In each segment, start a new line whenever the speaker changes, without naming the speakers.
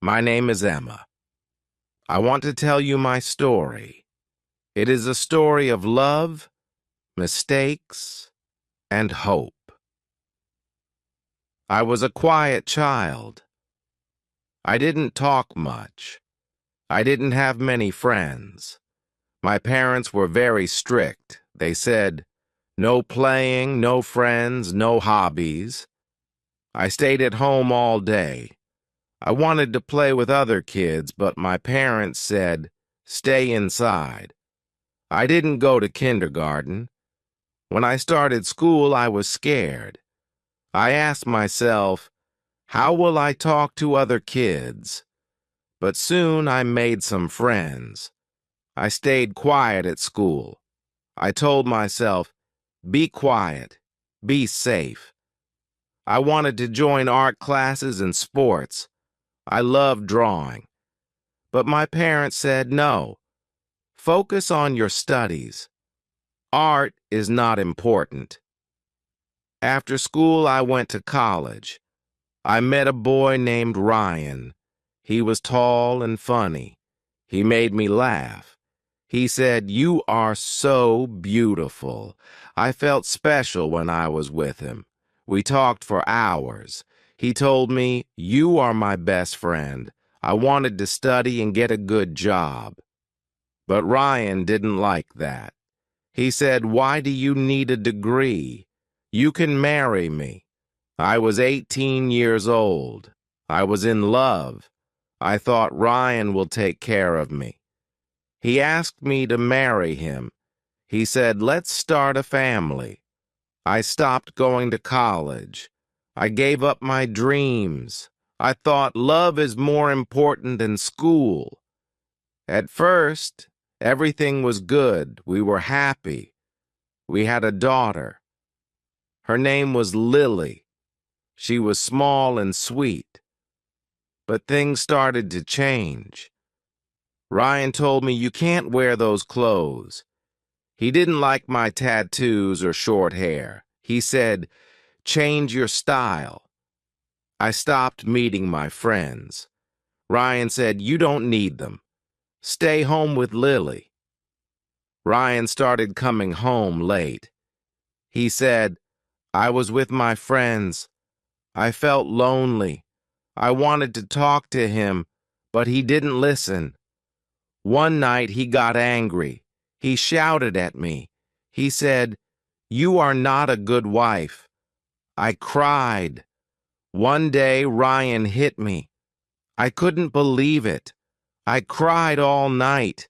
My name is Emma. I want to tell you my story. It is a story of love, mistakes, and hope. I was a quiet child. I didn't talk much. I didn't have many friends. My parents were very strict. They said, no playing, no friends, no hobbies. I stayed at home all day. I wanted to play with other kids, but my parents said, stay inside. I didn't go to kindergarten. When I started school, I was scared. I asked myself, how will I talk to other kids? But soon I made some friends. I stayed quiet at school. I told myself, be quiet, be safe. I wanted to join art classes and sports. I loved drawing. But my parents said no. Focus on your studies. Art is not important. After school, I went to college. I met a boy named Ryan. He was tall and funny. He made me laugh. He said, "You are so beautiful." I felt special when I was with him. We talked for hours. He told me, "You are my best friend." I wanted to study and get a good job. But Ryan didn't like that. He said, "Why do you need a degree? You can marry me." I was 18 years old. I was in love. I thought Ryan will take care of me. He asked me to marry him. He said, "Let's start a family." I stopped going to college. I gave up my dreams. I thought love is more important than school. At first, everything was good. We were happy. We had a daughter. Her name was Lily. She was small and sweet. But things started to change. Ryan told me, "You can't wear those clothes." He didn't like my tattoos or short hair. He said, "Change your style." I stopped meeting my friends. Ryan said, "You don't need them. Stay home with Lily." Ryan started coming home late. He said, "I was with my friends. I felt lonely. I wanted to talk to him, but he didn't listen." One night he got angry. He shouted at me. He said, "You are not a good wife." I cried. One day Ryan hit me. I couldn't believe it. I cried all night.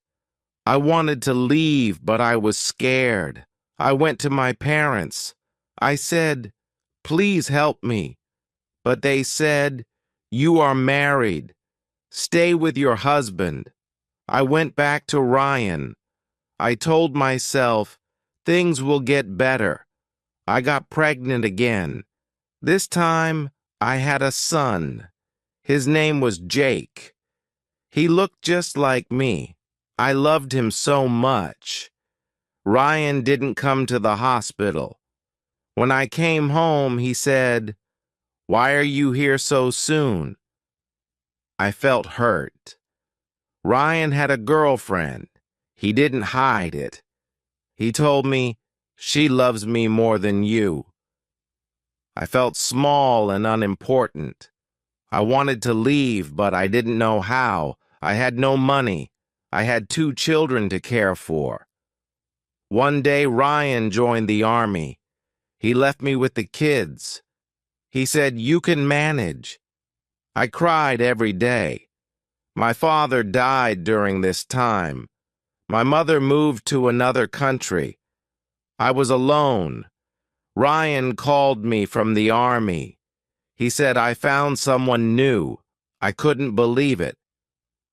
I wanted to leave, but I was scared. I went to my parents. I said, "Please help me." But they said, "You are married. Stay with your husband." I went back to Ryan. I told myself, things will get better. I got pregnant again. This time, I had a son. His name was Jake. He looked just like me. I loved him so much. Ryan didn't come to the hospital. When I came home, he said, "Why are you here so soon?" I felt hurt. Ryan had a girlfriend. He didn't hide it. He told me, "She loves me more than you." I felt small and unimportant. I wanted to leave, but I didn't know how. I had no money. I had 2 children to care for. One day, Ryan joined the army. He left me with the kids. He said, "You can manage." I cried every day. My father died during this time. My mother moved to another country. I was alone. Ryan called me from the army. He said, "I found someone new." I couldn't believe it.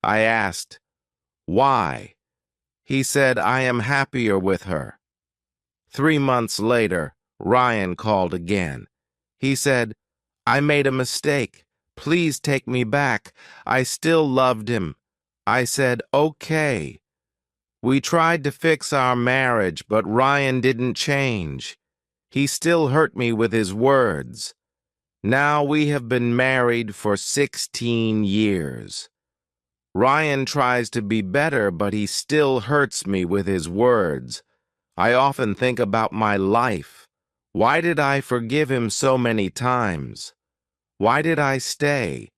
I asked, "Why?" He said, "I am happier with her." 3 months later, Ryan called again. He said, "I made a mistake. Please take me back." I still loved him. I said, "Okay." We tried to fix our marriage, but Ryan didn't change. He still hurt me with his words. Now we have been married for 16 years. Ryan tries to be better, but he still hurts me with his words. I often think about my life. Why did I forgive him so many times? Why did I stay?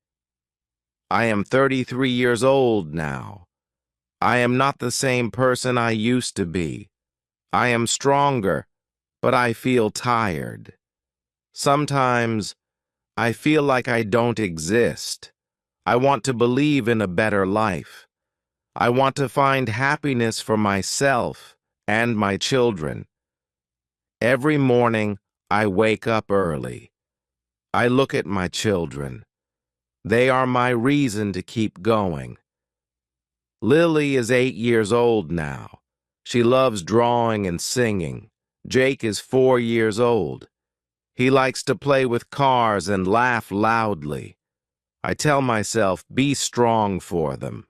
I am 33 years old now. I am not the same person I used to be. I am stronger, but I feel tired. Sometimes I feel like I don't exist. I want to believe in a better life. I want to find happiness for myself and my children. Every morning, I wake up early. I look at my children. They are my reason to keep going. Lily is 8 years old now. She loves drawing and singing. Jake is 4 years old. He likes to play with cars and laugh loudly. I tell myself, be strong for them.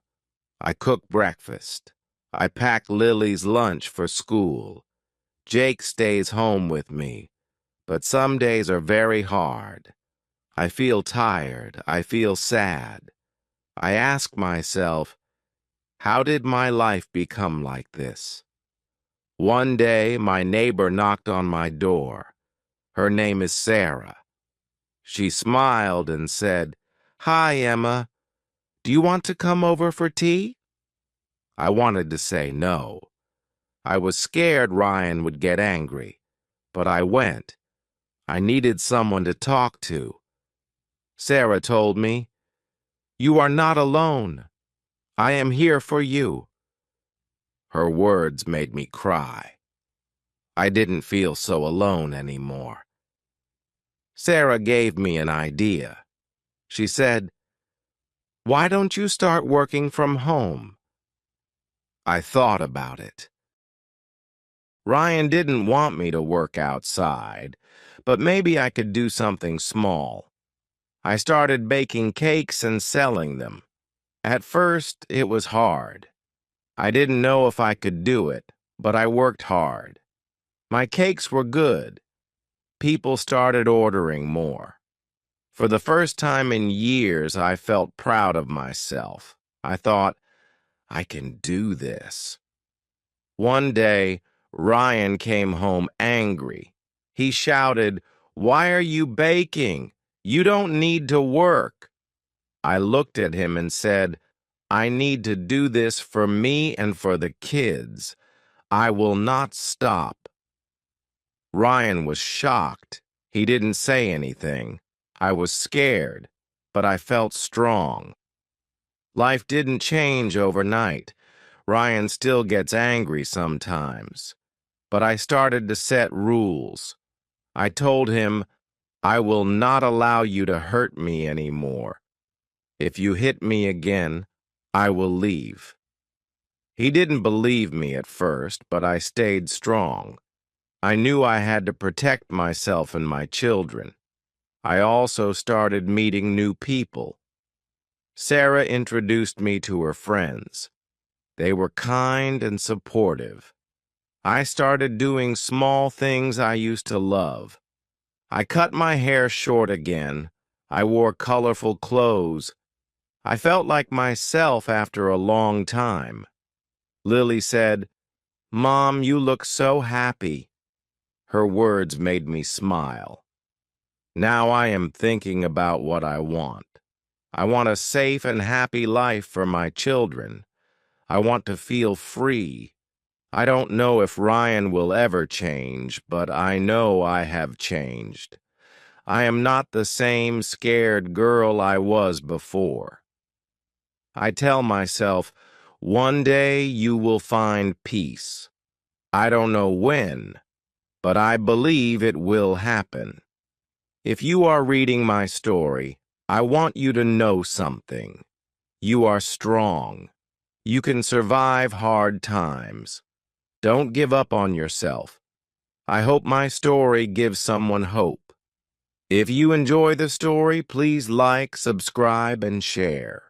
I cook breakfast. I pack Lily's lunch for school. Jake stays home with me, but some days are very hard. I feel tired. I feel sad. I ask myself, how did my life become like this? One day, my neighbor knocked on my door. Her name is Sarah. She smiled and said, "Hi, Emma. Do you want to come over for tea?" I wanted to say no. I was scared Ryan would get angry, but I went. I needed someone to talk to. Sarah told me, "You are not alone. I am here for you." Her words made me cry. I didn't feel so alone anymore. Sarah gave me an idea. She said, "Why don't you start working from home?" I thought about it. Ryan didn't want me to work outside, but maybe I could do something small. I started baking cakes and selling them. At first, it was hard. I didn't know if I could do it, but I worked hard. My cakes were good. People started ordering more. For the first time in years, I felt proud of myself. I thought, I can do this. One day, Ryan came home angry. He shouted, "Why are you baking? You don't need to work." I looked at him and said, "I need to do this for me and for the kids. I will not stop." Ryan was shocked. He didn't say anything. I was scared, but I felt strong. Life didn't change overnight. Ryan still gets angry sometimes. But I started to set rules. I told him, "I will not allow you to hurt me anymore. If you hit me again, I will leave." He didn't believe me at first, but I stayed strong. I knew I had to protect myself and my children. I also started meeting new people. Sarah introduced me to her friends. They were kind and supportive. I started doing small things I used to love. I cut my hair short again. I wore colorful clothes. I felt like myself after a long time. Lily said, "Mom, you look so happy." Her words made me smile. Now I am thinking about what I want. I want a safe and happy life for my children. I want to feel free. I don't know if Ryan will ever change, but I know I have changed. I am not the same scared girl I was before. I tell myself, one day you will find peace. I don't know when, but I believe it will happen. If you are reading my story, I want you to know something. You are strong. You can survive hard times. Don't give up on yourself. I hope my story gives someone hope. If you enjoy the story, please like, subscribe, and share.